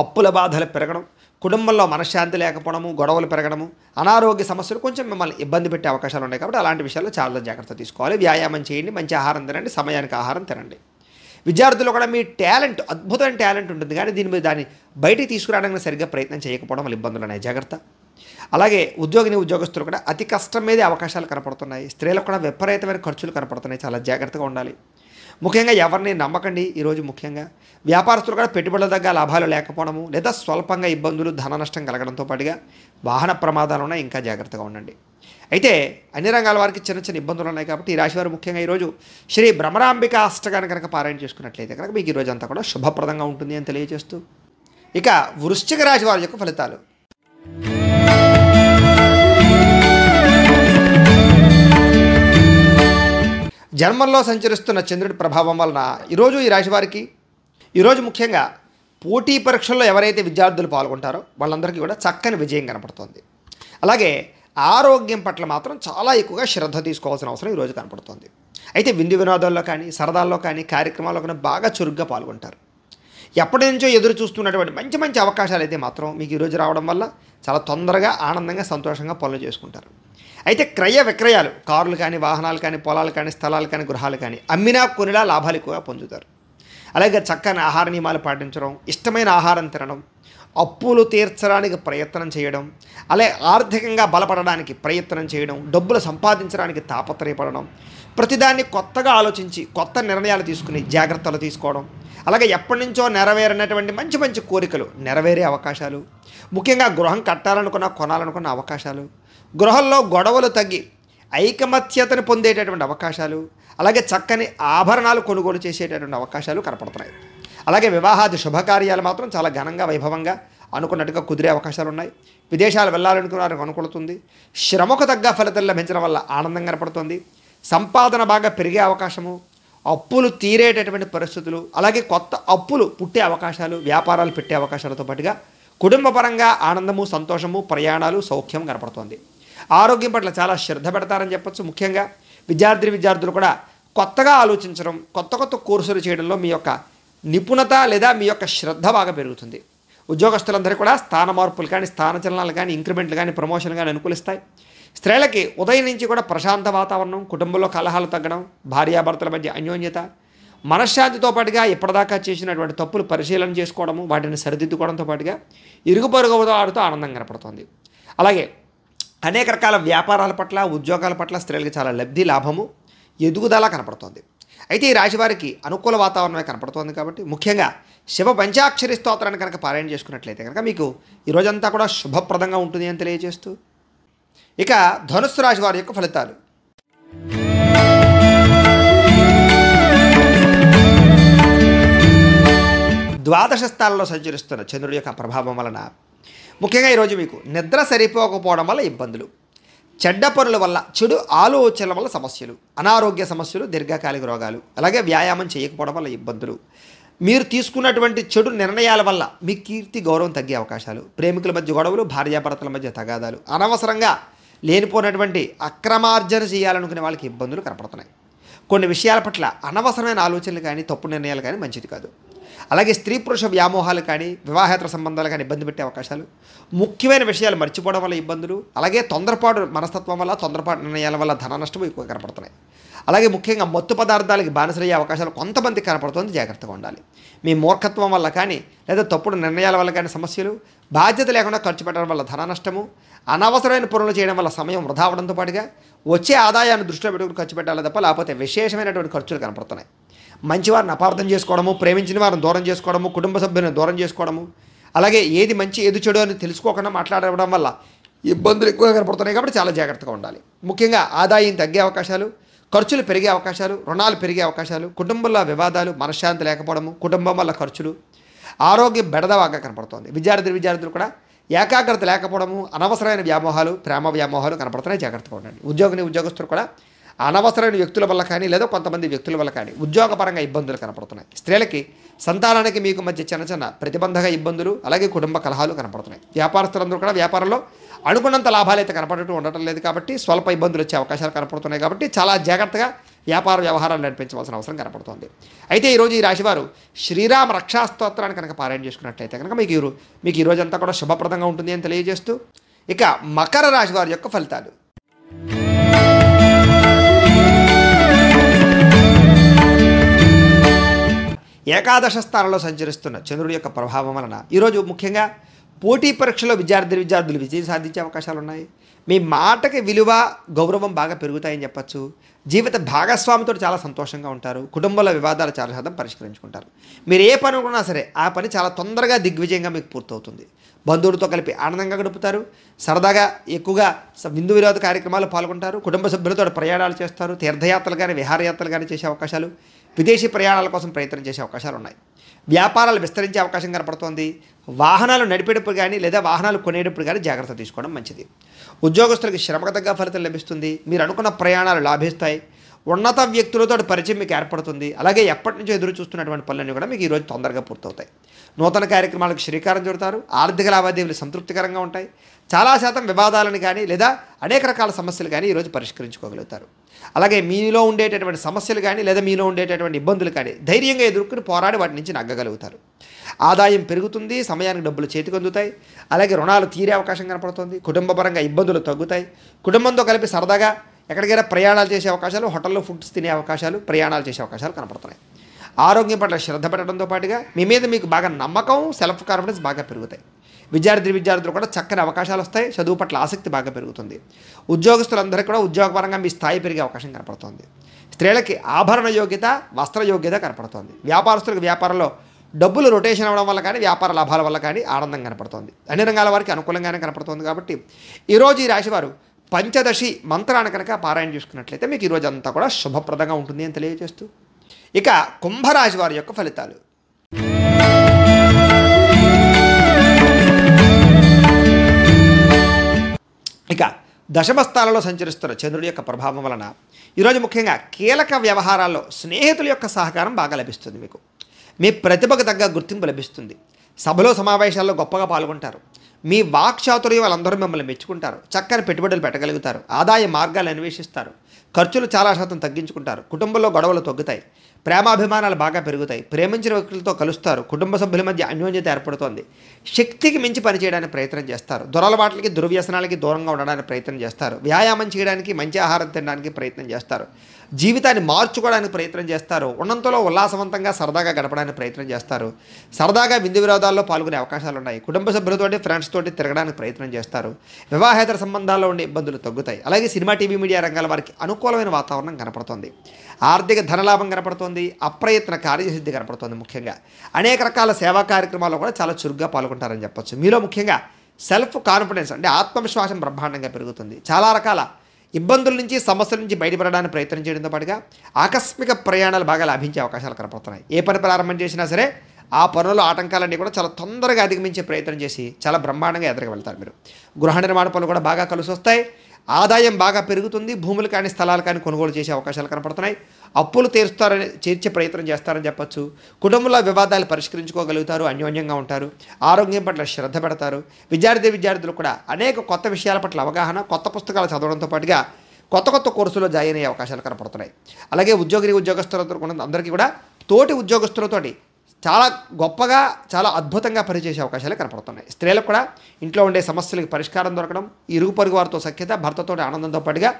అప్పుల బాధలు పెరగడం, కుటుంబంలో మనశ్శాంతి లేకపోవడము, గొడవలు పెరగడము, అనారోగ్య సమస్యలు కొంచెం మిమ్మల్ని ఇబ్బంది పెట్టే అవకాశాలు ఉన్నాయి. కాబట్టి అలాంటి విషయాల్లో చాలా జాగ్రత్త తీసుకోవాలి. వ్యాయామం చేయండి, మంచి ఆహారం తినండి, సమయానికి ఆహారం తినండి. విద్యార్థులు కూడా మీ టాలెంట్, అద్భుతమైన టాలెంట్ ఉంటుంది కానీ దీని మీద దాన్ని బయటికి తీసుకురావడానికి సరిగ్గా ప్రయత్నం చేయకపోవడం వల్ల ఇబ్బందులు ఉన్నాయి. జాగ్రత్త. అలాగే ఉద్యోగస్తులు కూడా అతి కష్టం మీదే అవకాశాలు కనపడుతున్నాయి. స్త్రీలకు కూడా విపరీతమైన ఖర్చులు కనపడుతున్నాయి. చాలా జాగ్రత్తగా ఉండాలి. ముఖ్యంగా ఎవరిని నమ్మకండి. ఈరోజు ముఖ్యంగా వ్యాపారస్తులు కూడా పెట్టుబడుల దగ్గర లాభాలు లేకపోవడము, లేదా స్వల్పంగా ఇబ్బందులు, ధన నష్టం కలగడంతో పాటుగా వాహన ప్రమాదాలు ఉన్నాయి. ఇంకా జాగ్రత్తగా ఉండండి. అయితే అన్ని రంగాల వారికి చిన్న చిన్న ఇబ్బందులు ఉన్నాయి కాబట్టి ఈ రాశివారు ముఖ్యంగా ఈరోజు శ్రీ భ్రమరాంబిక అష్టకాన్ని కనుక పారాయణ చేసుకున్నట్లయితే కనుక మీకు ఈరోజు అంతా కూడా శుభప్రదంగా ఉంటుంది అని తెలియజేస్తూ, ఇక వృశ్చిక రాశి వారి యొక్క ఫలితాలు. జన్మంలో సంచరిస్తున్న చంద్రుడి ప్రభావం వలన ఈరోజు ఈ రాశి వారికి ఈరోజు ముఖ్యంగా పోటీ పరీక్షల్లో ఎవరైతే విద్యార్థులు పాల్గొంటారో వాళ్ళందరికీ కూడా చక్కని విజయం కనపడుతుంది. అలాగే ఆరోగ్యం పట్ల మాత్రం చాలా ఎక్కువగా శ్రద్ధ తీసుకోవాల్సిన అవసరం ఈరోజు కనపడుతుంది. అయితే విందు వినోదాల్లో కానీ, సరదాల్లో కానీ, కార్యక్రమాల్లో కానీ బాగా చురుగ్గా పాల్గొంటారు. ఎప్పటి నుంచో ఎదురు చూస్తున్నటువంటి మంచి మంచి అవకాశాలు అయితే మాత్రం మీకు ఈరోజు రావడం వల్ల చాలా తొందరగా, ఆనందంగా, సంతోషంగా పనులు చేసుకుంటారు. అయితే క్రయ విక్రయాలు, కార్లు కానీ, వాహనాలు కానీ, పొలాలు కానీ, స్థలాలు కానీ, గృహాలు కానీ అమ్మినా కొనిలా లాభాలు ఎక్కువగా పొందుతారు. అలాగే చక్కని ఆహార నియమాలు పాటించడం, ఇష్టమైన ఆహారం తినడం, అప్పులు తీర్చడానికి ప్రయత్నం చేయడం, అలాగే ఆర్థికంగా బలపడడానికి ప్రయత్నం చేయడం, డబ్బులు సంపాదించడానికి తాపత్రయపడడం, ప్రతిదాన్ని కొత్తగా ఆలోచించి కొత్త నిర్ణయాలు తీసుకుని జాగ్రత్తలు తీసుకోవడం, అలాగే ఎప్పటి నుంచో నెరవేరినటువంటి మంచి మంచి కోరికలు నెరవేరే అవకాశాలు, ముఖ్యంగా గృహం కట్టాలనుకున్న, కొనాలనుకున్న అవకాశాలు, గృహంలో గొడవలు తగ్గి ఐకమత్యతను పొందేటటువంటి అవకాశాలు, అలాగే చక్కని ఆభరణాలు కొనుగోలు చేసేటటువంటి అవకాశాలు కనపడుతున్నాయి. అలాగే వివాహాది శుభకార్యాలు మాత్రం చాలా ఘనంగా, వైభవంగా అనుకున్నట్టుగా కుదిరే అవకాశాలు ఉన్నాయి. విదేశాలు వెళ్ళాలనుకున్నారని అనుకుంటుంది. శ్రమకు తగ్గ ఫలితం లభించడం వల్ల ఆనందం కనపడుతుంది. సంపాదన బాగా పెరిగే అవకాశము, అప్పులు తీరేటటువంటి పరిస్థితులు, అలాగే కొత్త అప్పులు పుట్టే అవకాశాలు, వ్యాపారాలు పెట్టే అవకాశాలతో పాటుగా కుటుంబపరంగా ఆనందము, సంతోషము, ప్రయాణాలు, సౌఖ్యం కనపడుతుంది. ఆరోగ్యం పట్ల చాలా శ్రద్ధ పెడతారని చెప్పచ్చు. ముఖ్యంగా విద్యార్థులు కూడా కొత్తగా ఆలోచించడం, కొత్త కొత్త కోర్సులు చేయడంలో మీ యొక్క నిపుణత లేదా మీ యొక్క శ్రద్ధ బాగా పెరుగుతుంది. ఉద్యోగస్తులందరూ కూడా స్థాన మార్పులు కానీ, స్థానచలనాలు కానీ, ఇంక్రిమెంట్లు కానీ, ప్రమోషన్లు కానీ అనుకూలిస్తాయి. స్త్రీలకి ఉదయం నుంచి కూడా ప్రశాంత వాతావరణం, కుటుంబంలో కలహాలు తగ్గడం, భార్యాభర్తల మధ్య అన్యోన్యత, మనశ్శాంతితో పాటుగా ఇప్పటిదాకా చేసినటువంటి తప్పులు పరిశీలన చేసుకోవడము, వాటిని సరిదిద్దుకోవడంతో పాటుగా ఇరుగు పొరుగు వారితో ఆనందం కనపడుతుంది. అలాగే అనేక రకాల వ్యాపారాల పట్ల, ఉద్యోగాల పట్ల స్త్రీలకు చాలా లబ్ధి, లాభము, ఎదుగుదల కనపడుతుంది. అయితే ఈ రాశి వారికి అనుకూల వాతావరణమే కనపడుతుంది కాబట్టి ముఖ్యంగా శివ పంచాక్షరి స్తోత్రాన్ని కనుక పారాయణ చేసుకున్నట్లయితే కనుక మీకు ఈరోజంతా కూడా శుభప్రదంగా ఉంటుంది అని తెలియజేస్తూ, ఇక ధనుస్సు రాశి వారి యొక్క ఫలితాలు. ద్వాదశ స్థానంలో సంచరిస్తున్న చంద్రుడి యొక్క ప్రభావం వలన ముఖ్యంగా ఈరోజు మీకు నిద్ర సరిపోకపోవడం వల్ల ఇబ్బందులు, చెడ్డ పనుల వల్ల, చెడు ఆలోచనల వల్ల సమస్యలు, అనారోగ్య సమస్యలు, దీర్ఘకాలిక రోగాలు, అలాగే వ్యాయామం చేయకపోవడం వల్ల ఇబ్బందులు, మీరు తీసుకున్నటువంటి చెడు నిర్ణయాల వల్ల మీ కీర్తి గౌరవం తగ్గే అవకాశాలు, ప్రేమికుల మధ్య గొడవలు, భార్యాభర్తల మధ్య తగాదాలు, అనవసరంగా లేనిపోయినటువంటి అక్రమార్జన చేయాలనుకునే వాళ్ళకి ఇబ్బందులు కనపడుతున్నాయి. కొన్ని విషయాల పట్ల అనవసరమైన ఆలోచనలు కానీ తప్పు నిర్ణయాలు కానీ మంచిది కాదు. అలాగే స్త్రీ పురుష వ్యామోహాలు కానీ వివాహేతర సంబంధాలు కానీ ఇబ్బంది పెట్టే అవకాశాలు, ముఖ్యమైన విషయాలు మర్చిపోవడం వల్ల ఇబ్బందులు, అలాగే తొందరపాటు మనస్తత్వం వల్ల, తొందరపాటు నిర్ణయాల వల్ల ధన నష్టం ఎక్కువ కనపడుతున్నాయి. అలాగే ముఖ్యంగా మత్తు పదార్థాలకి బానిసలయ్యే అవకాశాలు కొంతమంది కనపడుతుంది, జాగ్రత్తగా ఉండాలి. మీ మూర్ఖత్వం వల్ల కానీ లేదా తప్పుడు నిర్ణయాల వల్ల కానీ సమస్యలు, బాధ్యత లేకుండా ఖర్చు పెట్టడం వల్ల ధన నష్టము, అనవసరమైన పనులు చేయడం వల్ల సమయం వృధా అవడంతో పాటుగా వచ్చే ఆదాయాన్ని దృష్టిలో పెట్టుకుని ఖర్చు పెట్టాలి తప్ప లేకపోతే విశేషమైనటువంటి ఖర్చులు కనపడుతున్నాయి. మంచివారిని అపార్థం చేసుకోవడము, ప్రేమించిన వారిని దూరం చేసుకోవడము, కుటుంబ సభ్యులను దూరం చేసుకోవడము, అలాగే ఏది మంచి ఏది చెడు అని తెలుసుకోకుండా మాట్లాడడం వల్ల ఇబ్బందులు ఎక్కువగా కనపడుతున్నాయి. కాబట్టి చాలా జాగ్రత్తగా ఉండాలి. ముఖ్యంగా ఆదాయం తగ్గే అవకాశాలు, ఖర్చులు పెరిగే అవకాశాలు, రుణాలు పెరిగే అవకాశాలు, కుటుంబంలో వివాదాలు, మనశ్శాంతి లేకపోవడము, కుటుంబం వల్ల ఖర్చులు, ఆరోగ్యం బెడదవాగా కనపడుతోంది. విద్యార్థులు కూడా ఏకాగ్రత లేకపోవడము, అనవసరమైన వ్యామోహాలు, ప్రేమ వ్యామోహాలు కనపడుతున్నాయి, జాగ్రత్తగా ఉండండి. ఉద్యోగస్తులు కూడా అనవసరమైన వ్యక్తుల వల్ల కానీ లేదా కొంతమంది వ్యక్తుల వల్ల కానీ ఉద్యోగపరంగా ఇబ్బందులు కనపడుతున్నాయి. స్త్రీలకి సంతానానికి మీకు మధ్య చిన్న ప్రతిబంధక ఇబ్బందులు, అలాగే కుటుంబ కలహాలు కనపడుతున్నాయి. వ్యాపారస్తులందరూ కూడా వ్యాపారంలో అనుకున్నంత లాభాలు అయితే కనపడటం ఉండటం లేదు కాబట్టి స్వల్ప ఇబ్బందులు వచ్చే అవకాశాలు కనపడుతున్నాయి. కాబట్టి చాలా జాగ్రత్తగా వ్యాపార వ్యవహారాలు నడిపించవలసిన అవసరం కనపడుతుంది. అయితే ఈరోజు ఈ రాశివారు శ్రీరామ రక్షా స్తోత్రాన్ని కనుక పారాయణ చేసుకున్నట్లయితే కనుక మీకు ఈ రోజంతా కూడా శుభప్రదంగా ఉంటుంది అని తెలియజేస్తూ ఇక మకర రాశి వారి యొక్క ఫలితాలు. ఏకాదశ స్థానంలో సంచరిస్తున్న చంద్రుడి యొక్క ప్రభావం వలన ఈరోజు ముఖ్యంగా పోటీ పరీక్షలో విద్యార్థులు విజయం సాధించే అవకాశాలు ఉన్నాయి. మీ మాటకి విలువ గౌరవం బాగా పెరుగుతాయని చెప్పచ్చు. జీవిత భాగస్వామితో చాలా సంతోషంగా ఉంటారు. కుటుంబంలో వివాదాలు చాలా శాతం పరిష్కరించుకుంటారు. మీరు ఏ పని అనుకున్నా సరే ఆ పని చాలా తొందరగా దిగ్విజయంగా మీకు పూర్తవుతుంది. బంధువులతో కలిపి ఆనందంగా గడుపుతారు. సరదాగా ఎక్కువగా విందు వినోద కార్యక్రమాలు పాల్గొంటారు. కుటుంబ సభ్యులతో ప్రయాణాలు చేస్తారు. తీర్థయాత్రలు కానీ విహారయాత్రలు కానీ చేసే అవకాశాలు, విదేశీ ప్రయాణాల కోసం ప్రయత్నం చేసే అవకాశాలు ఉన్నాయి. వ్యాపారాలు విస్తరించే అవకాశం కనపడుతోంది. వాహనాలు నడిపేటప్పుడు కానీ లేదా వాహనాలు కొనేటప్పుడు కానీ జాగ్రత్త తీసుకోవడం మంచిది. ఉద్యోగస్తులకి శ్రమకు తగ్గ ఫలితం లభిస్తుంది. మీరు అనుకున్న ప్రయాణాలు లాభిస్తాయి. ఉన్నత వ్యక్తులతో పరిచయం మీకు ఏర్పడుతుంది. అలాగే ఎప్పటి నుంచో ఎదురు చూస్తున్నటువంటి పనులన్నీ కూడా మీకు ఈరోజు తొందరగా పూర్తవుతాయి. నూతన కార్యక్రమాలకు శ్రీకారం చుడతారు. ఆర్థిక లావాదేవీలు సంతృప్తికరంగా ఉంటాయి. చాలా శాతం వివాదాలను కానీ లేదా అనేక రకాల సమస్యలు కానీ ఈరోజు పరిష్కరించుకోగలుగుతారు. అలాగే మీలో ఉండేటటువంటి సమస్యలు కానీ లేదా మీలో ఉండేటటువంటి ఇబ్బందులు కానీ ధైర్యంగా ఎదుర్కొని పోరాడి వాటి నుంచి నగ్గగలుగుతారు. ఆదాయం పెరుగుతుంది. సమయానికి డబ్బులు చేతికి అందుతాయి. అలాగే రుణాలు తీరే అవకాశం కనపడుతుంది. కుటుంబపరంగా ఇబ్బందులు తగ్గుతాయి. కుటుంబంతో కలిపి సరదాగా ఎక్కడికైనా ప్రయాణాలు చేసే అవకాశాలు, హోటల్లో ఫుడ్స్ తినే అవకాశాలు, ప్రయాణాలు చేసే అవకాశాలు కనపడుతున్నాయి. ఆరోగ్యం పట్ల శ్రద్ధ పెట్టడంతో పాటుగా మీ మీద మీకు బాగా నమ్మకం, సెల్ఫ్ కాన్ఫిడెన్స్ బాగా పెరుగుతాయి. విద్యార్థులు కూడా చక్కని అవకాశాలు వస్తాయి. చదువు పట్ల ఆసక్తి బాగా పెరుగుతుంది. ఉద్యోగస్తులందరికీ కూడా ఉద్యోగపరంగా మీ స్థాయి పెరిగే అవకాశం కనపడుతుంది. స్త్రీలకి ఆభరణ యోగ్యత, వస్త్ర యోగ్యత కనపడుతుంది. వ్యాపారస్తులకు వ్యాపారంలో డబ్బులు రొటేషన్ అవ్వడం వల్ల కానీ వ్యాపార లాభాల వల్ల కానీ ఆనందం కనపడుతుంది. అన్ని రంగాల వారికి అనుకూలంగానే కనపడుతుంది. కాబట్టి ఈరోజు ఈ రాశివారు పంచదశి మంత్రాన్ని కనుక పారాయణ చేసుకున్నట్లయితే మీకు ఈరోజు అంతా కూడా శుభప్రదంగా ఉంటుంది అని తెలియజేస్తూ ఇక కుంభరాశి వారి యొక్క ఫలితాలు. ఇక దశమ స్థానంలో సంచరిస్తున్న చంద్రుడి యొక్క ప్రభావం వలన ఈరోజు ముఖ్యంగా కీలక వ్యవహారాల్లో స్నేహితుల యొక్క సహకారం బాగా లభిస్తుంది. మీకు మీ ప్రతిభకు తగ్గ గుర్తింపు లభిస్తుంది. సభలో సమావేశాల్లో గొప్పగా పాల్గొంటారు. మీ వాక్చాతుర్యం వాళ్ళందరూ మిమ్మల్ని మెచ్చుకుంటారు. చక్కని పెట్టుబడులు పెట్టగలుగుతారు. ఆదాయ మార్గాలు అన్వేషిస్తారు. ఖర్చులు చాలా శాతం తగ్గించుకుంటారు. కుటుంబంలో గొడవలు తగ్గుతాయి. ప్రేమాభిమానాలు బాగా పెరుగుతాయి. ప్రేమించిన వ్యక్తులతో కలుస్తారు. కుటుంబ సభ్యుల మధ్య అన్యోన్యత ఏర్పడుతోంది. శక్తికి మించి పనిచేయడానికి ప్రయత్నం చేస్తారు. దురలవాట్లకి, దుర్వ్యసనాలకి దూరంగా ఉండడానికి ప్రయత్నం చేస్తారు. వ్యాయామం చేయడానికి, మంచి ఆహారం తినడానికి ప్రయత్నం చేస్తారు. జీవితాన్ని మార్చుకోవడానికి ప్రయత్నం చేస్తారు. ఉన్నంతలో ఉల్లాసవంతంగా సరదాగా గడపడానికి ప్రయత్నం చేస్తారు. సరదాగా విందు విరోధాల్లో పాల్గొనే అవకాశాలు ఉన్నాయి. కుటుంబ సభ్యులతోటి, ఫ్రెండ్స్ తోటి తిరగడానికి ప్రయత్నం చేస్తారు. వివాహేతర సంబంధాల్లో ఉండే ఇబ్బందులు తగ్గుతాయి. అలాగే సినిమా, టీవీ, మీడియా రంగాల వారికి అనుకూలమైన వాతావరణం కనపడుతుంది. ఆర్థిక ధనలాభం కనపడుతోంది. అప్రయత్న కార్యసిద్ధి కనపడుతుంది. ముఖ్యంగా అనేక రకాల సేవా కార్యక్రమాల్లో కూడా చాలా చురుగ్గా పాల్గొంటారని చెప్పొచ్చు. మీలో ముఖ్యంగా సెల్ఫ్ కాన్ఫిడెన్స్ అంటే ఆత్మవిశ్వాసం బ్రహ్మాండంగా పెరుగుతుంది. చాలా రకాల ఇబ్బందుల నుంచి, సమస్యల నుంచి బయటపడడానికి ప్రయత్నం చేయడంతో పాటుగా ఆకస్మిక ప్రయాణాలు బాగా లాభించే అవకాశాలు కనపడుతున్నాయి. ఏ పని ప్రారంభం చేసినా సరే ఆ పనుల ఆటంకాలన్నీ కూడా చాలా తొందరగా అధిగమించే ప్రయత్నం చేసి చాలా బ్రహ్మాండంగా ఎదురుగా వెళ్తారు మీరు. గృహ నిర్మాణ పనులు కూడా బాగా కలిసి వస్తాయి. ఆదాయం బాగా పెరుగుతుంది. భూములు కానీ స్థలాలు కానీ కొనుగోలు చేసే అవకాశాలు కనపడుతున్నాయి. అప్పులు తీర్చే ప్రయత్నం చేస్తారని చెప్పొచ్చు. కుటుంబంలో వివాదాలు పరిష్కరించుకోగలుగుతారు. అన్యోన్యంగా ఉంటారు. ఆరోగ్యం పట్ల శ్రద్ధ పెడతారు. విద్యార్థులు కూడా అనేక కొత్త విషయాల పట్ల అవగాహన, కొత్త పుస్తకాలు చదవడంతో పాటుగా కొత్త కోర్సులో జాయిన్ అయ్యే అవకాశాలు కనపడుతున్నాయి. అలాగే ఉద్యోగస్తులతో అందరికీ కూడా తోటి ఉద్యోగస్తులతోటి చాలా గొప్పగా, చాలా అద్భుతంగా పనిచేసే అవకాశాలు కనపడుతున్నాయి. స్త్రీలకు కూడా ఇంట్లో ఉండే సమస్యలకు పరిష్కారం దొరకడం, ఇరుగు పొరుగు వారితో సఖ్యత, భర్తతో ఆనందంతో పాటుగా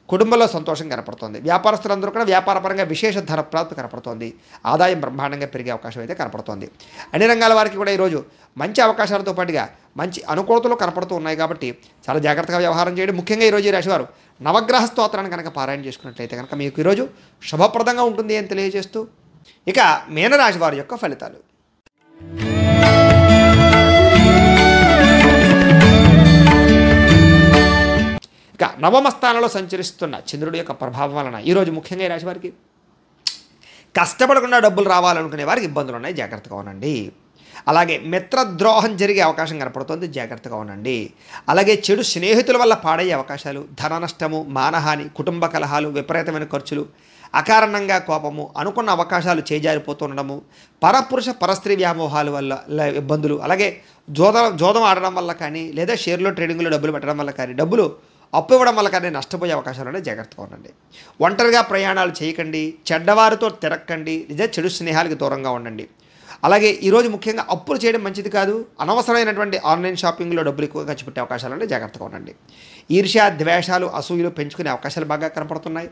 కుటుంబంలో సంతోషం కనపడుతోంది. వ్యాపారస్తులందరూ కూడా వ్యాపారపరంగా విశేష ధన ప్రాప్తి కనపడుతోంది. ఆదాయం బ్రహ్మాండంగా పెరిగే అవకాశం అయితే కనపడుతోంది. అన్ని రంగాల వారికి కూడా ఈరోజు మంచి అవకాశాలతో పాటుగా మంచి అనుకూలతలు కనపడుతూ ఉన్నాయి కాబట్టి చాలా జాగ్రత్తగా వ్యవహారం చేయడం. ముఖ్యంగా ఈరోజు ఈ రాశివారు నవగ్రహ స్తోత్రాన్ని కనుక పారాయణ చేసుకున్నట్లయితే కనుక మీకు ఈరోజు శుభప్రదంగా ఉంటుంది అని తెలియజేస్తూ ఇక మీనరాశి వారి యొక్క ఫలితాలు. ఇక నవమ స్థానంలో సంచరిస్తున్న చంద్రుడి యొక్క ప్రభావం వలన ఈరోజు ముఖ్యంగా ఈ రాశి వారికి కష్టపడకుండా డబ్బులు రావాలనుకునే వారికి ఇబ్బందులు ఉన్నాయి, జాగ్రత్తగా ఉండండి. అలాగే మిత్రద్రోహం జరిగే అవకాశం కనపడుతుంది, జాగ్రత్తగా ఉండండి. అలాగే చెడు స్నేహితుల వల్ల పాడయ్యే అవకాశాలు, ధన నష్టము, మానహాని, కుటుంబ కలహాలు, విపరీతమైన ఖర్చులు, అకారణంగా కోపము, అనుకున్న అవకాశాలు చేజారిపోతుండడము, పరపురుష పరస్త్రీ వ్యామోహాల వల్ల ఇబ్బందులు, అలాగే జోదం ఆడడం వల్ల కానీ లేదా షేర్లో ట్రేడింగ్లో డబ్బులు పెట్టడం వల్ల కానీ, డబ్బులు అప్పు ఇవ్వడం వల్ల కానీ నష్టపోయే అవకాశాలు జాగ్రత్తగా ఉండండి. ఒంటరిగా ప్రయాణాలు చేయకండి, చెడ్డవారితో తిరక్కండి, లేదా చెడు స్నేహాలకు దూరంగా ఉండండి. అలాగే ఈరోజు ముఖ్యంగా అప్పులు చేయడం మంచిది కాదు. అనవసరమైనటువంటి ఆన్లైన్ షాపింగ్లో డబ్బులు ఎక్కువ ఖర్చు పెట్టే అవకాశాలు జాగ్రత్తగా ఉండండి. ఈర్ష్య, ద్వేషాలు, అసూయలు పెంచుకునే అవకాశాలు బాగా కనపడుతున్నాయి.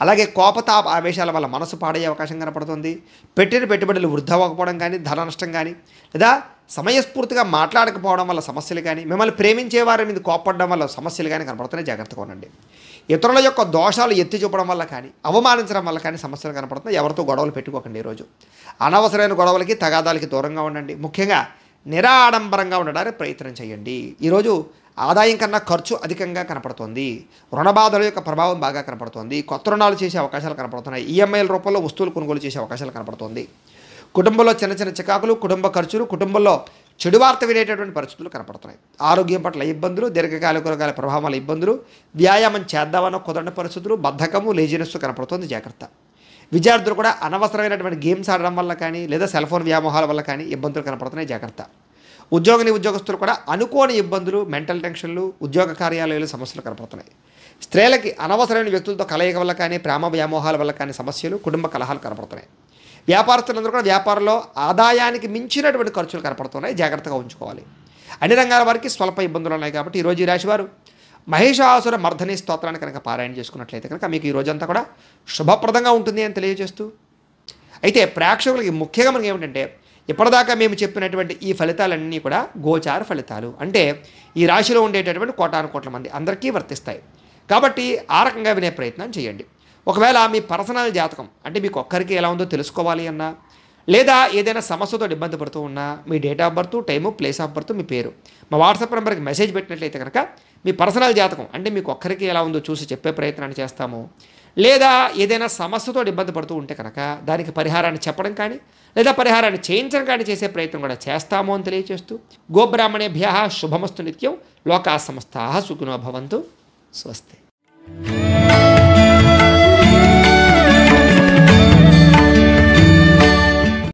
అలాగే కోపతాప ఆవేశాల వల్ల మనసు పాడయ్యే అవకాశం కనపడుతుంది. పెట్టిన పెట్టుబడులు వృధా అవ్వకపోవడం కానీ, ధన నష్టం కానీ, లేదా సమయస్ఫూర్తిగా మాట్లాడకపోవడం వల్ల సమస్యలు కానీ, మిమ్మల్ని ప్రేమించే వారి మీద కోపడడం వల్ల సమస్యలు కానీ కనపడుతున్నాయి, జాగ్రత్తగా ఉండండి. ఇతరుల యొక్క దోషాలు ఎత్తి చూపడం వల్ల కానీ, అవమానించడం వల్ల కానీ సమస్యలు కనపడుతున్నాయి. ఎవరితో గొడవలు పెట్టుకోకండి. ఈరోజు అనవసరమైన గొడవలకి, తగాదాలకి దూరంగా ఉండండి. ముఖ్యంగా నిరాడంబరంగా ఉండడానికి ప్రయత్నం చేయండి. ఈరోజు ఆదాయం కన్నా ఖర్చు అధికంగా కనపడుతుంది. రుణబాధల యొక్క ప్రభావం బాగా కనపడుతుంది. కొత్త రుణాలు చేసే అవకాశాలు కనపడుతున్నాయి. ఈఎంఐల రూపంలో వస్తువులు కొనుగోలు చేసే అవకాశాలు కనపడుతుంది. కుటుంబంలో చిన్న చికాకులు, కుటుంబ ఖర్చులు, కుటుంబంలో చెడు వార్త వినేటటువంటి పరిస్థితులు కనపడుతున్నాయి. ఆరోగ్యం పట్ల ఇబ్బందులు, దీర్ఘకాలిక ప్రభావాల ఇబ్బందులు, వ్యాయామం చేద్దామన్న కుదరని పరిస్థితులు, బద్ధకము, లేజినెస్ కనపడుతుంది, జాగ్రత్త. విద్యార్థులు కూడా అనవసరమైనటువంటి గేమ్స్ ఆడడం వల్ల కానీ లేదా సెల్ ఫోన్ వ్యామోహాల వల్ల కానీ ఇబ్బందులు కనపడుతున్నాయి, జాగ్రత్త. ఉద్యోగస్తులు కూడా అనుకోని ఇబ్బందులు, మెంటల్ టెన్షన్లు, ఉద్యోగ కార్యాలయాలు సమస్యలు కనపడుతున్నాయి. స్త్రీలకి అనవసరమైన వ్యక్తులతో కలయిక వల్ల కానీ, ప్రేమ వ్యామోహాల వల్ల కానీ సమస్యలు, కుటుంబ కలహాలు కనపడుతున్నాయి. వ్యాపారస్తులందరూ కూడా వ్యాపారంలో ఆదాయానికి మించినటువంటి ఖర్చులు కనపడుతున్నాయి, జాగ్రత్తగా ఉంచుకోవాలి. అన్ని రంగాల వారికి స్వల్ప ఇబ్బందులు ఉన్నాయి కాబట్టి ఈరోజు ఈ రాశివారు మహిషాసుర మర్ధని స్తోత్రాన్ని కనుక పారాయణ చేసుకున్నట్లయితే కనుక మీకు ఈ రోజంతా కూడా శుభప్రదంగా ఉంటుంది అని తెలియజేస్తూ, అయితే ప్రేక్షకులకి ముఖ్యంగా మనకి ఏమిటంటే ఇప్పటిదాకా మేము చెప్పినటువంటి ఈ ఫలితాలన్నీ కూడా గోచార ఫలితాలు, అంటే ఈ రాశిలో ఉండేటటువంటి కోటాను కోట్ల మంది అందరికీ వర్తిస్తాయి కాబట్టి ఆ రకంగా వినే ప్రయత్నం చేయండి. ఒకవేళ మీ పర్సనల్ జాతకం అంటే మీకు ఒక్కరికి ఎలా ఉందో తెలుసుకోవాలి అన్నా, లేదా ఏదైనా సమస్యతో ఇబ్బంది పడుతూ ఉన్నా మీ date of birth, time, place of birth, మీ పేరు మా వాట్సాప్ నెంబర్కి మెసేజ్ పెట్టినట్లయితే కనుక మీ పర్సనల్ జాతకం అంటే మీకు ఒక్కరికి ఎలా ఉందో చూసి చెప్పే ప్రయత్నాన్ని చేస్తాము. లేదా ఏదైనా సమస్యతో ఇబ్బంది పడుతూ ఉంటే కనుక దానికి పరిహారాన్ని చెప్పడం కానీ లేదా పరిహారాన్ని చేయించడం కానీ చేసే ప్రయత్నం కూడా చేస్తాము అని తెలియజేస్తూ, గోబ్రాహ్మణేభ్యః శుభమస్తు నిత్యం, లోకా సమస్తాః సుఖినో భవంతు, స్వస్తి.